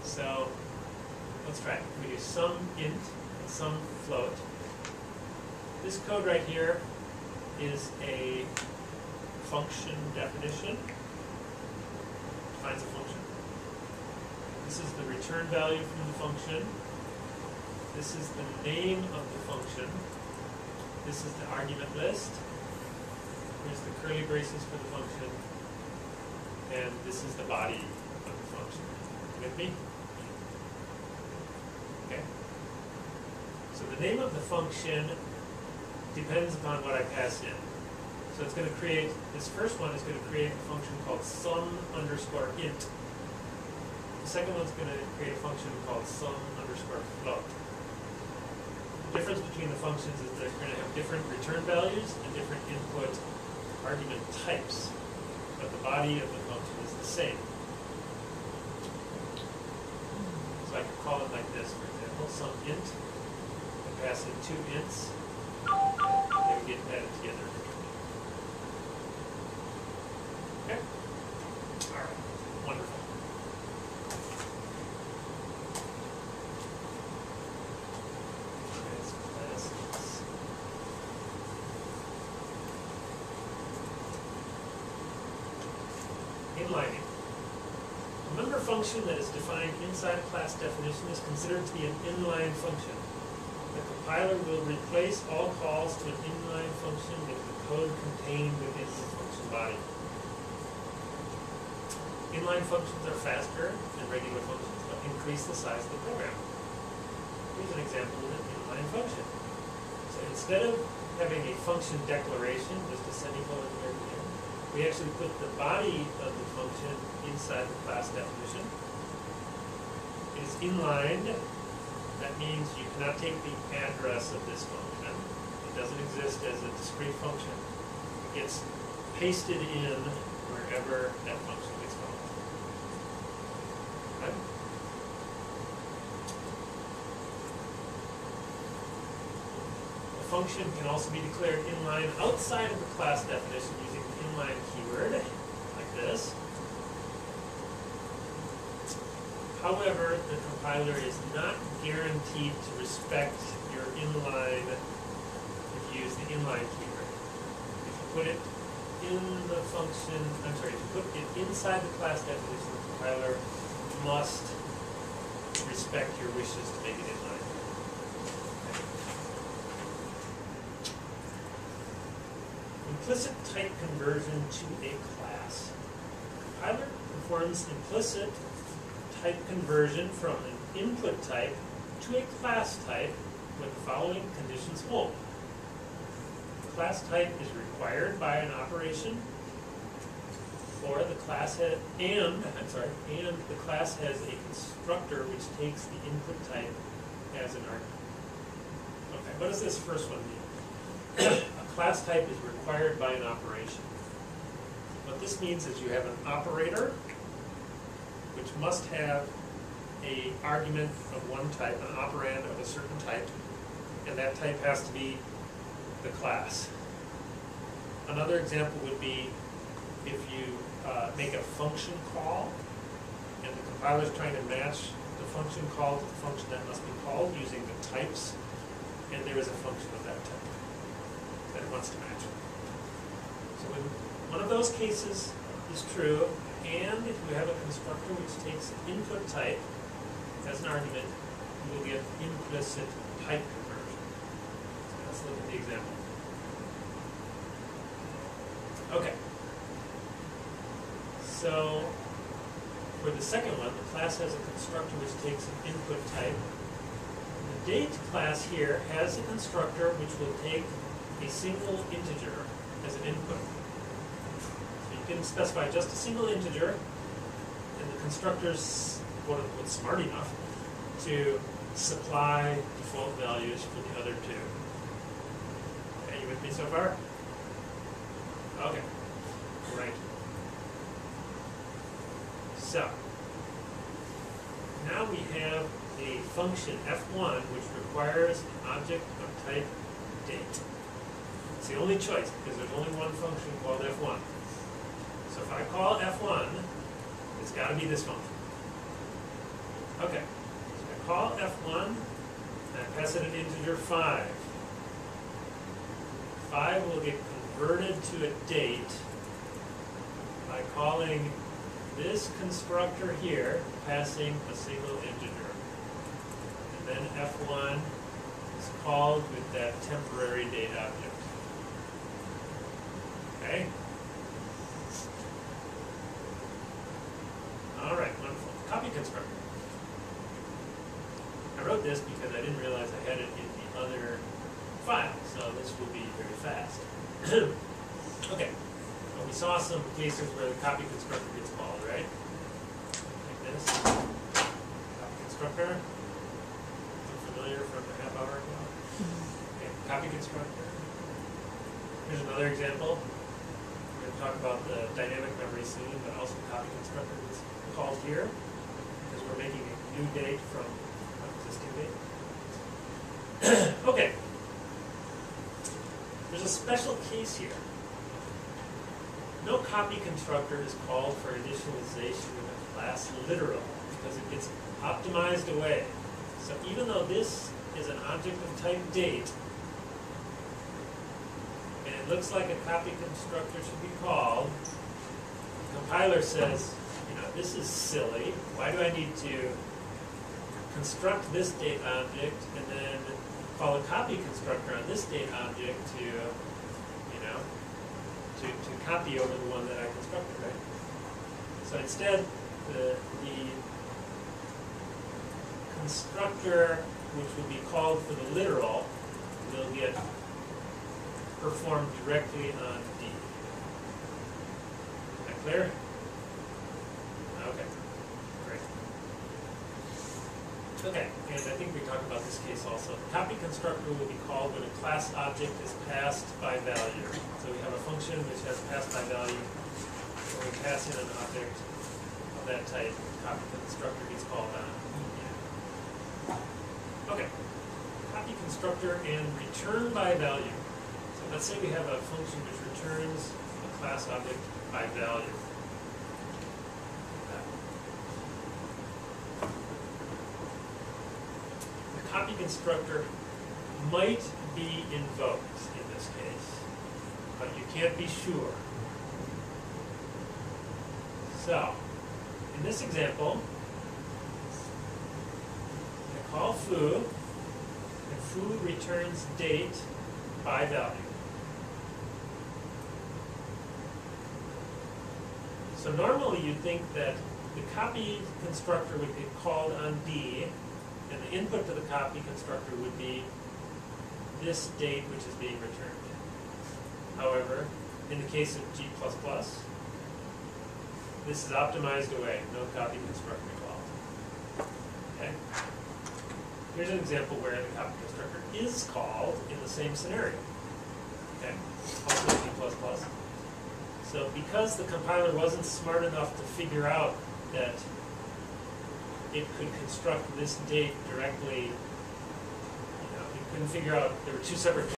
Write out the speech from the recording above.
So let's try it. We do sum int and sum float. This code right here is a function definition. Defines a function. This is the return value from the function. This is the name of the function. This is the argument list. Here's the curly braces for the function. And this is the body of the function. You with me? Okay. So the name of the function depends upon what I pass in. So it's going to create, this first one is going to create a function called sum underscore int. The second one's going to create a function called sum underscore float. The difference between the functions is they're going to have different return values and different input argument types, but the body of the function is the same. So I could call it like this, for example, sum int, and pass in two ints, and they would get added together. Okay? All right, wonderful. Inlining. A member function that is defined inside a class definition is considered to be an inline function. The compiler will replace all calls to an inline function with the code contained within the function body. Inline functions are faster than regular functions, but increase the size of the program. Here's an example of an inline function. So instead of having a function declaration, just a semicolon here and there, we actually put the body of the function inside the class definition. It is inlined. That means you cannot take the address of this function. It doesn't exist as a discrete function. It gets pasted in wherever that function gets called. Okay? The function can also be declared inline outside of the class definition using the inline keyword, like this. However, the compiler is not guaranteed to respect your inline if you use the inline keyword. If you put it in the function, if you put it inside the class definition, the compiler must respect your wishes to make it inline. Implicit type conversion to a class. The compiler performs implicit type conversion from an input type to a class type when the following conditions hold. The class type is required by an operation, or the class has, and the class has a constructor which takes the input type as an argument. Okay, what does this first one mean? A class type is required by an operation. What this means is you have an operator which must have an argument of one type, an operand of a certain type, and that type has to be the class. Another example would be if you make a function call, and the compiler is trying to match the function call to the function that must be called using the types, and there is a function of that type that it wants to match. So when one of those cases is true, and if you have a constructor which takes an input type as an argument, you will get implicit type conversion. So let's look at the example. Okay. So for the second one, the class has a constructor which takes an input type. The date class here has a constructor which will take a single integer as an input. You can specify just a single integer, and the constructor's quote unquote smart enough to supply default values for the other two. Are you with me so far? Okay, great. So now we have a function f1 which requires an object of type date. It's the only choice because there's only one function called f1. So if I call f1, it's got to be this function. Okay, so I call F1, and I pass it an integer 5. 5 will get converted to a date by calling this constructor here, passing a single integer. And then F1 is called with that temporary date object. Okay? All right, wonderful. Copy constructor. I wrote this because I didn't realize I had it in the other file, so this will be very fast. Okay, well, we saw some cases where the copy constructor gets called, right? Like this. Copy constructor. Look familiar from a half hour ago? Okay, copy constructor. Here's another example. We're going to talk about the dynamic memory soon, but also copy constructor is called here because we're making a new date from an existing date. Okay. There's a special case here. No copy constructor is called for initialization in a class literal because it gets optimized away. So even though this is an object of type date, and it looks like a copy constructor should be called, the compiler says, this is silly. Why do I need to construct this date object and then call a copy constructor on this date object to copy over the one that I constructed, right? So instead, the constructor, which will be called for the literal, will get performed directly on D. Is that clear? Okay, great. Okay, and I think we talked about this case also. The copy constructor will be called when a class object is passed by value. So we have a function which has passed by value. When we pass in an object of that type, the copy constructor gets called on. Okay, copy constructor and return by value. So let's say we have a function which returns a class object by value. Copy constructor might be invoked in this case, but you can't be sure. So, in this example, I call foo, and foo returns date by value. So normally you'd think that the copy constructor would get called on D, and the input to the copy constructor would be this date which is being returned. However, in the case of G++, this is optimized away, no copy constructor called. Okay? Here's an example where the copy constructor is called in the same scenario. Okay? Also G++. So because the compiler wasn't smart enough to figure out that it could construct this date directly, it couldn't figure out, there were two separate